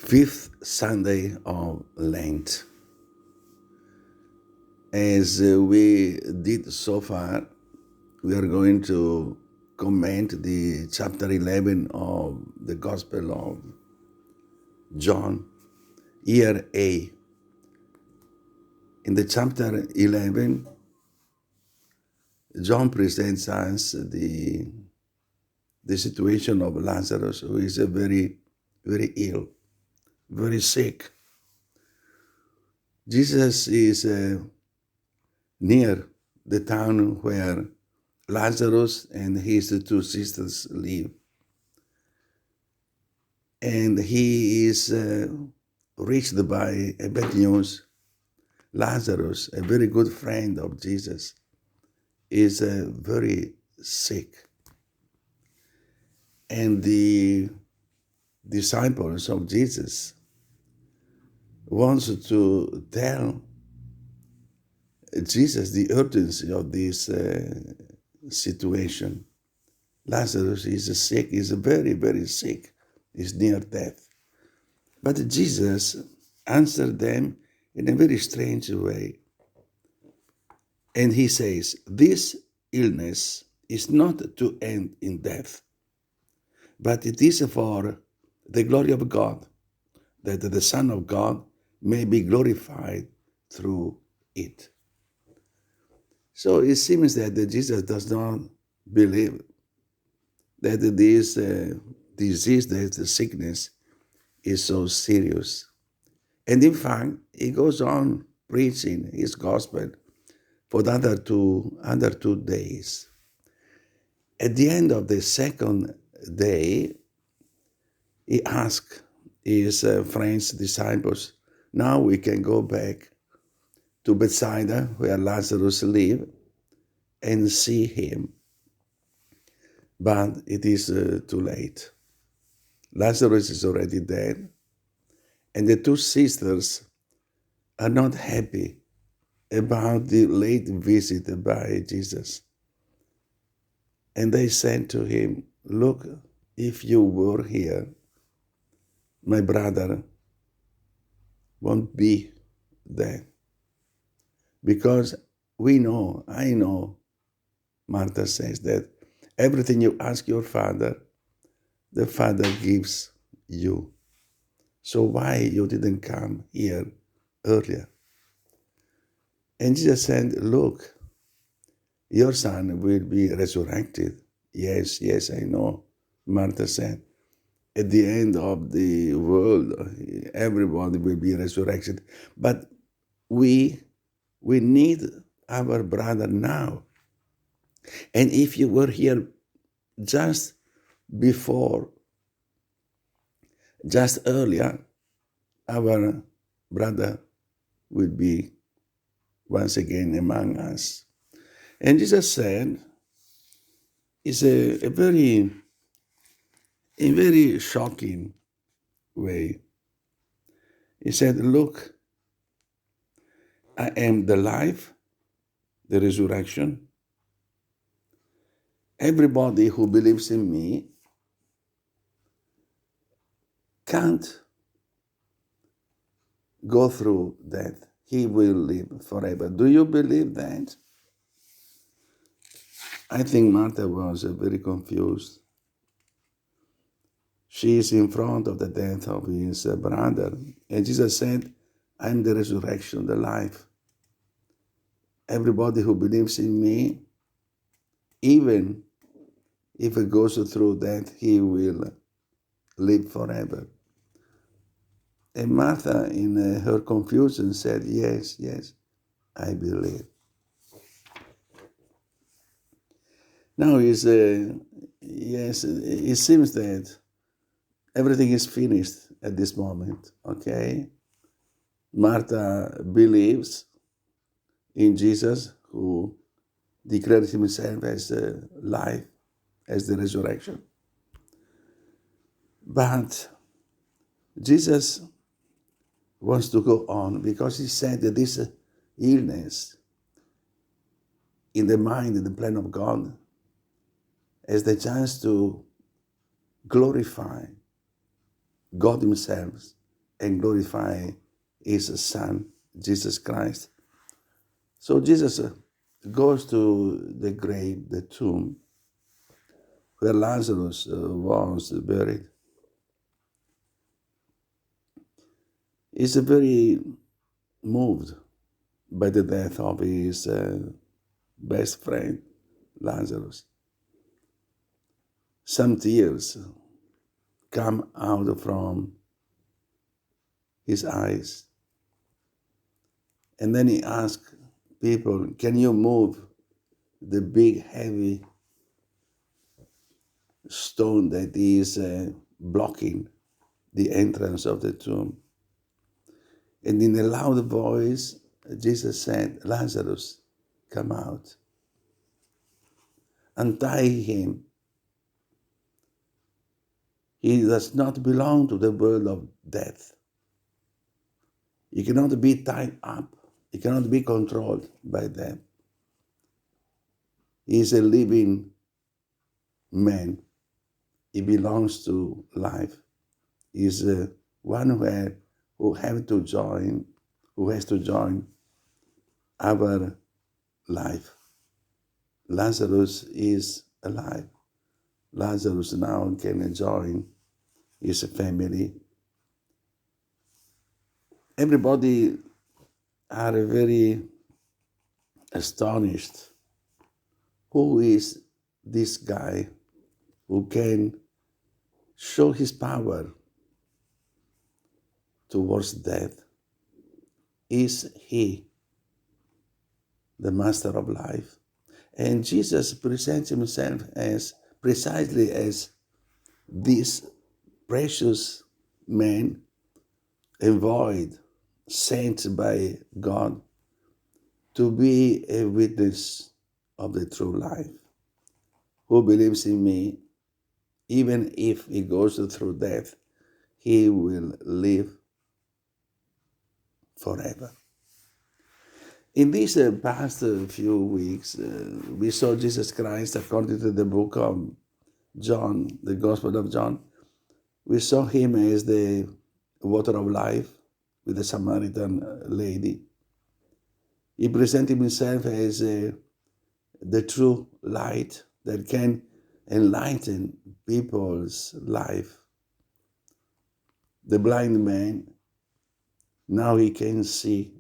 fifth Sunday of Lent. As we did so far, we are going to comment the chapter 11 of the Gospel of John, year A. In the chapter 11, John presents us the situation of Lazarus, who is very, very ill, very sick. Jesus is near the town where Lazarus and his two sisters live. And he is reached by a bad news. Lazarus, a very good friend of Jesus, is very sick. And the disciples of Jesus wants to tell Jesus the urgency of this situation. Lazarus is sick, is very, very sick, is near death. But Jesus answered them in a very strange way. And he says, this illness is not to end in death, but it is for the glory of God, that the Son of God may be glorified through it. So it seems that Jesus does not believe that this disease, that the sickness is so serious. And in fact, he goes on preaching his gospel for the other two days. At the end of the second day, he asked his friends, disciples, now we can go back to Bethsaida, where Lazarus lived, and see him. But it is too late. Lazarus is already dead, and the two sisters are not happy about the late visit by Jesus. And they said to him, look, if you were here, my brother won't be dead. Because I know, Martha says, that everything you ask your Father, the Father gives you. So why you didn't come here earlier? And Jesus said, look, your son will be resurrected. Yes, I know, Martha said. At the end of the world, everybody will be resurrected. But we need our brother now. And if you were here just earlier, our brother will be once again among us. And Jesus said, it's a very shocking way. He said, look, I am the life, the resurrection. Everybody who believes in me can't go through death. He will live forever. Do you believe that? I think Martha was very confused. She is in front of the death of his brother. And Jesus said, I am the resurrection, the life. Everybody who believes in me, even if it goes through death, he will live forever. And Martha, in her confusion, said, yes, I believe. Now, it seems that everything is finished at this moment, okay? Martha believes in Jesus, who declared himself as life, as the resurrection. But Jesus wants to go on because he said that this illness in the mind, in the plan of God, has the chance to glorify God himself and glorify his Son, Jesus Christ. So Jesus goes to the grave, the tomb, where Lazarus was buried. He's very moved by the death of his best friend, Lazarus. Some tears come out from his eyes. And then he asks people, can you move the big, heavy stone that is blocking the entrance of the tomb? And in a loud voice, Jesus said, Lazarus, come out. Untie him. He does not belong to the world of death. He cannot be tied up. He cannot be controlled by them. He is a living man. He belongs to life. He is one who has to join our life. Lazarus is alive. Lazarus now can join his family. Everybody are very astonished. Who is this guy who can show his power towards death? Is he the master of life? And Jesus presents himself as precisely as this precious man, envoyed, sent by God to be a witness of the true life. Who believes in me, even if he goes through death, he will live forever. In these past few weeks, we saw Jesus Christ according to the book of John, the Gospel of John. We saw him as the water of life with the Samaritan lady. He presented himself as the true light that can enlighten people's life. The blind man, now he can see,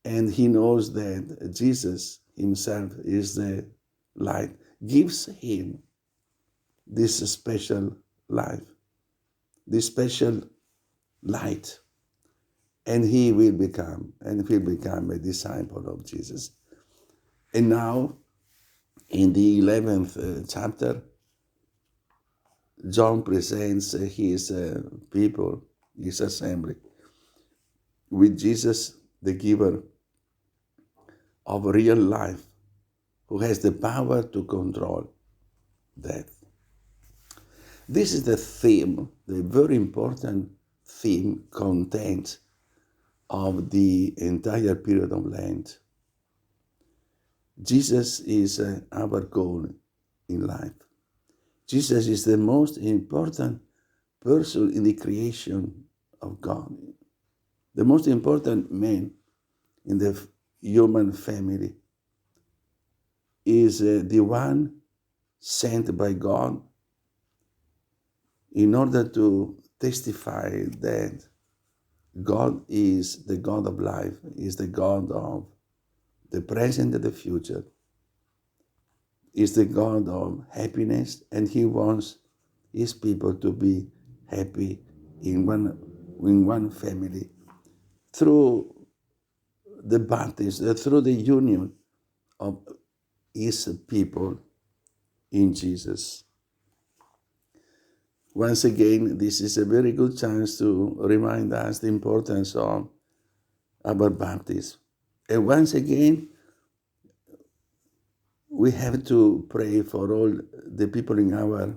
and he knows that Jesus himself is the light, gives him this special life, this special light, and he will become a disciple of Jesus. And now, in the 11th chapter, John presents his people, his assembly, with Jesus, the giver of real life, who has the power to control death. This is the theme, the very important theme, content of the entire period of Lent. Jesus is our goal in life. Jesus is the most important person in the creation of God, the most important man in the human family. Is the one sent by God in order to testify that God is the God of life, is the God of the present and the future, is the God of happiness, and he wants his people to be happy in one family through the baptism, through the union of his people in Jesus. Once again, this is a very good chance to remind us the importance of our baptism. And once again, we have to pray for all the people in our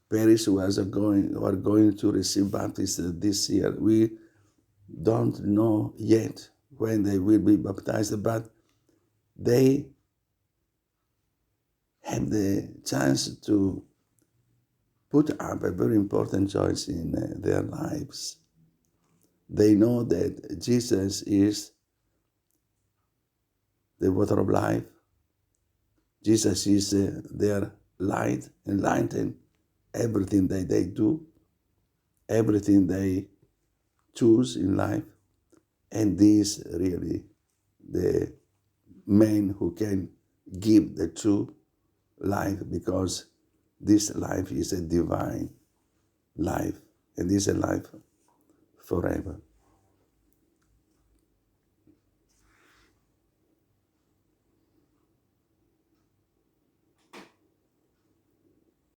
parish who are going to receive baptism this year. We don't know yet when they will be baptized, but they have the chance to put up a very important choice in their lives. They know that Jesus is the water of life. Jesus is their light, enlighten everything that they do, everything they choose in life. And this really the man who can give the true life, because this life is a divine life, and is a life forever.